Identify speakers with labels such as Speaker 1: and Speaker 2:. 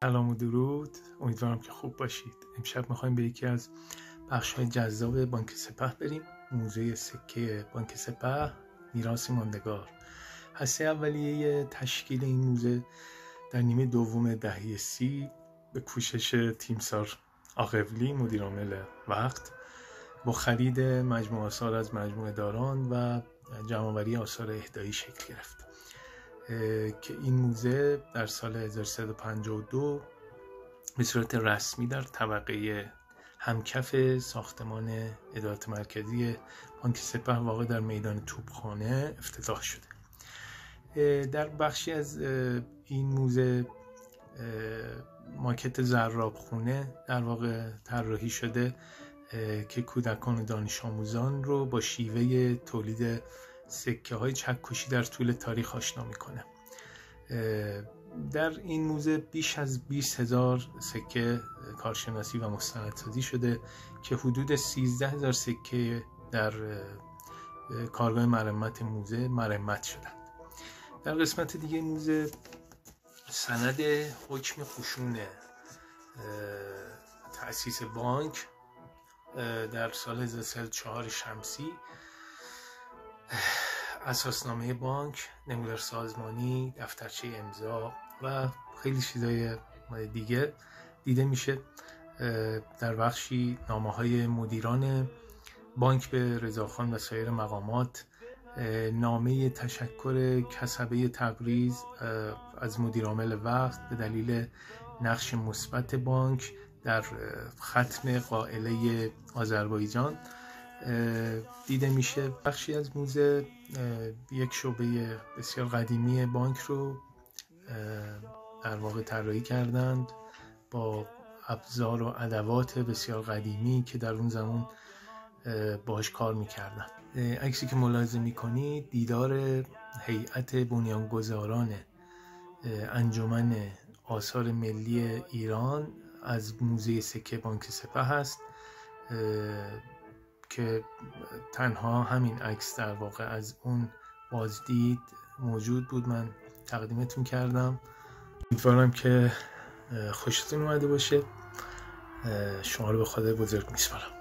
Speaker 1: سلام و درود، امیدوارم که خوب باشید. امشب میخوایم به یکی از بخش‌های جذاب بانک سپه بریم. موزه سکه بانک سپه، میراث ماندگار. هسته اولیه تشکیل این موزه در نیمه دوم دهه 30 به کوشش تیمسار آقولی مدیرعامل وقت با خرید مجموعه آثار از مجموعه داران و جمع‌آوری آثار اهدایی شکل گرفت که این موزه در سال 1352 به صورت رسمی در طبقه همکف ساختمان ادارات مرکزی بانک سپه واقع در میدان توپخانه افتتاح شده. در بخشی از این موزه ماکت زرابخونه در واقع طراحی شده که کودکان و دانش آموزان رو با شیوه تولید سکه های چکشی در طول تاریخ آشنا میکنه. در این موزه بیش از 20,000 سکه کارشناسی و مستندسازی شده که حدود 13,000 سکه در کارگاه مرمت موزه مرمت شدند. در قسمت دیگه موزه سند حکم خشون تأسیس بانک در سال 1304 شمسی، اساسنامه بانک، نمودار سازمانی، دفترچه امضا و خیلی چیزای دیگه دیده میشه. در بخشی نامه‌های مدیران بانک به رضاخان و سایر مقامات، نامه تشکر کسبه تبریز از مدیرعامل وقت به دلیل نقش مثبت بانک در ختم قائله آذربایجان دیده میشه. بخشی از موزه یک شعبه بسیار قدیمی بانک رو در واقع طراحی کردند با ابزار و ادوات بسیار قدیمی که در اون زمان باهاش کار میکردن. عکسی که ملاحظه میکنید دیدار هیئت بنیانگذاران انجمن آثار ملی ایران از موزه سکه بانک سپه هست که تنها همین عکس در واقع از اون بازدید موجود بود. من تقدیمتون کردم. امیدوارم که خوشتون اومده باشه. شما رو به خدای بزرگ میسپارم.